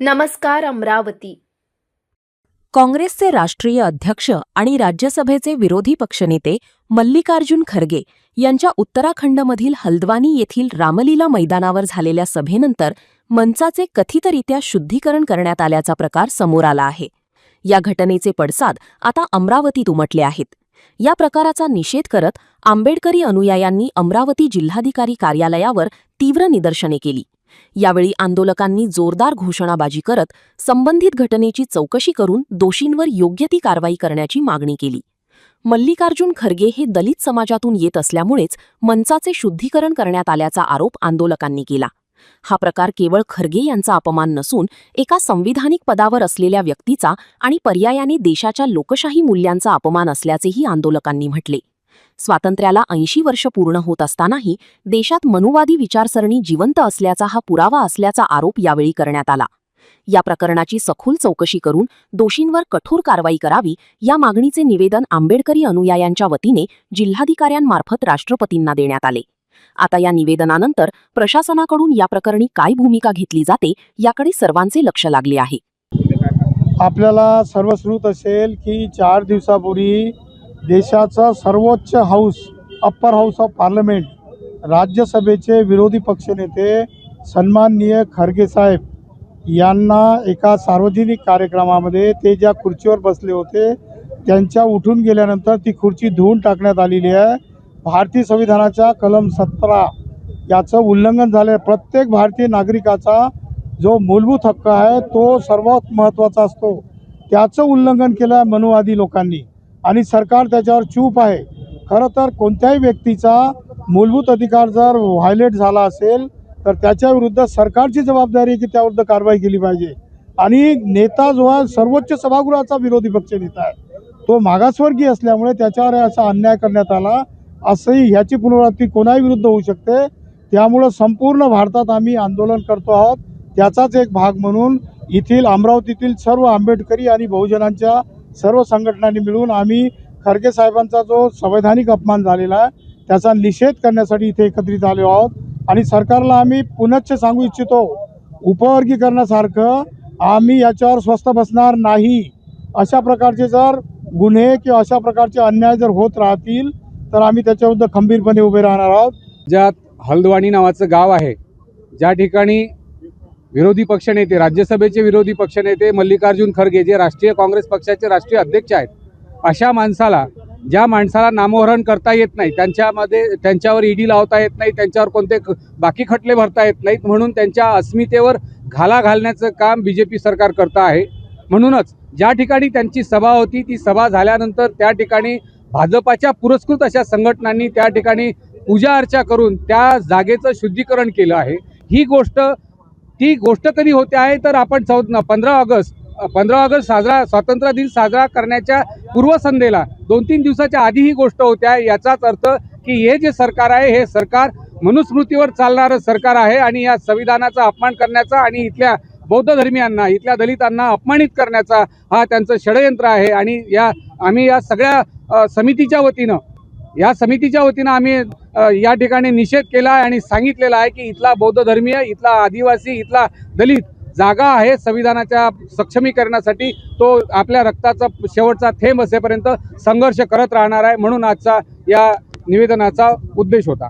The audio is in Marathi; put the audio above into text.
नमस्कार अमरावती। काँग्रेसचे राष्ट्रीय अध्यक्ष आणि राज्यसभेचे विरोधी पक्षनेते मल्लिकार्जुन खरगे यांच्या उत्तराखंडमधील हल्द्वानी येथील रामलीला मैदानावर झालेल्या सभेनंतर मंचाचे कथितरित्या शुद्धीकरण करण्यात आल्याचा प्रकार समोर आला आहे। या घटनेचे पडसाद आता अमरावतीत उमटले आहेत। या प्रकाराचा निषेध करत आंबेडकरी अनुयायांनी अमरावती जिल्हाधिकारी कार्यालयावर तीव्र निदर्शने केली। यावेळी आंदोलकांनी जोरदार घोषणाबाजी करत संबंधित घटनेची चौकशी करून दोषींवर योग्य ती कारवाई करण्याची मागणी केली। मल्लिकार्जुन खरगे हे दलित समाजातून येत असल्यामुळेच मंचाचे शुद्धीकरण करण्यात आल्याचा आरोप आंदोलकांनी केला। हा प्रकार केवळ खरगे यांचा अपमान नसून एका संविधानिक पदावर असलेल्या व्यक्तीचा आणि पर्यायाने देशाच्या लोकशाही मूल्यांचा अपमान असल्याचेही आंदोलकांनी म्हटले। स्वातंत्र्याला 80 वर्ष पूर्ण होत असतानाही देशात मनुवादी विचारसरणी जिवंत असल्याचा हा पुरावा असल्याचा आरोप यावेळी करण्यात आला। या प्रकरणाची सखोल चौकशी करून दोषींवर कठोर कारवाई करावी या मागणीचे निवेदन आंबेडकरी अनुयायांच्या वतीने जिल्हाधिकाऱ्यांमार्फत राष्ट्रपतींना देण्यात आले। आता या निवेदनानंतर प्रशासनाकडून या प्रकरणी काय भूमिका घेतली जाते याकडे सर्वांचे लक्ष लागले आहे। आपल्याला सर्वश्रुत असेल की 4 दिवसापूर्वी देशाचा सर्वोच्च house upper house of parliament राज्यसभेचे विरोधी पक्षनेते सन्माननीय खरगे साहेब यांना एका सार्वजनिक कार्यक्रमामध्ये ते ज्या खुर्चीवर बसले होते त्यांच्या उठून गेल्यानंतर ती खुर्ची धुवून टाकण्यात आलेली आहे। भारतीय संविधानाच्या कलम 17 याचं उल्लंघन झाले। प्रत्येक भारतीय नागरिकाचा जो मूलभूत हक्क आहे तो सर्वात महत्त्वाचा असतो, त्याचं उल्लंघन केलं आहे मनुवादी लोकांनी आणि सरकार त्याच्यावर चूप आहे। खरं तर कोणत्याही व्यक्तीचा मूलभूत अधिकार जर व्हायलेट झाला असेल तर त्याच्या विरुद्ध सरकारची जबाबदारी आहे की त्याविरुद्ध कारवाई केली पाहिजे। आणि नेता जो आहे सर्वोच्च सभागृहाचा विरोधी पक्ष नेता आहे, तो मागासवर्गीय असल्यामुळे त्याच्यावर असा अन्याय करण्यात आला, असंही ह्याची पुनरावृत्ती कोणाही विरुद्ध होऊ शकते। त्यामुळं संपूर्ण भारतात आम्ही आंदोलन करतो आहोत। त्याचाच एक भाग म्हणून येथील अमरावतीतील सर्व आंबेडकरी आणि बहुजनांच्या सर्व संघटनांनी मिळून आम्ही खरगे साहेबांचा जो संवैधानिक अपमान झालेला आहे त्याचा निषेध करण्यासाठी इथे एकत्रित आलो आहोत। आणि सरकारला आम्ही पुनश्च सांगू इच्छितो, उपवर्गीकरणासारखं आम्ही याच्यावर स्वस्थ बसणार नाही। अशा प्रकारचे जर गुन्हे किंवा अशा प्रकारचे अन्याय जर होत राहतील तर आम्ही त्याच्याविरुद्ध खंबीरपणे उभे राहणार आहोत। ज्यात हल्द्वानी नावाचं गाव आहे, ज्या ठिकाणी विरोधी पक्षनेते राज्यसभेचे विरोधी पक्षनेते मल्लिकार्जुन खरगे जे राष्ट्रीय काँग्रेस पक्षाचे राष्ट्रीय अध्यक्ष आहेत, अशा माणसाला ज्या माणसाला नामोहरण करता येत नाही, त्यांच्यावर ईडी लावता येत नाही, त्यांच्यावर कोणते बाकी खटले भरता येत नाहीत, म्हणून त्यांच्या अस्मितेवर घाला घालण्याचं काम बीजेपी सरकार करत आहे। म्हणूनच ज्या ठिकाणी त्यांची सभा होती ती सभा झाल्यानंतर त्या ठिकाणी भाजपाच्या पुरस्कृत अशा संघटनांनी त्या ठिकाणी पूजा अर्चा करून त्या जागेचं शुद्धीकरण केलं आहे। ती गोष्ट कधी होते आहे तर आपण 15 ऑगस्ट स्वातंत्र्य दिन साजरा करण्याच्या पूर्वसंध्येला 2-3 दिवसाच्या आधी ही गोष्ट होते आहे। याचाच अर्थ की हे जे सरकार आहे हे सरकार मनुस्मृतीवर चालणारं सरकार आहे आणि या संविधानाचा अपमान करण्याचा आणि इथल्या बौद्ध धर्मियांना, इथल्या दलितांना अपमानित करण्याचा हा त्यांचं षडयंत्र आहे। आणि आम्ही या सगळ्या समितीच्या वतीनं आम्ही या ठिकाणी निषेध केला आहे आणि सांगितलेलं आहे की इथला बौद्ध धर्मीय, इथला आदिवासी, इथला दलित जागा आहे संविधानाच्या सक्षमीकरणासाठी, तो आपल्या रक्ताचा शेवटचा थेंब असेपर्यंत संघर्ष करत राहणार आहे। म्हणून आजचा या निवेदनाचा उद्देश होता।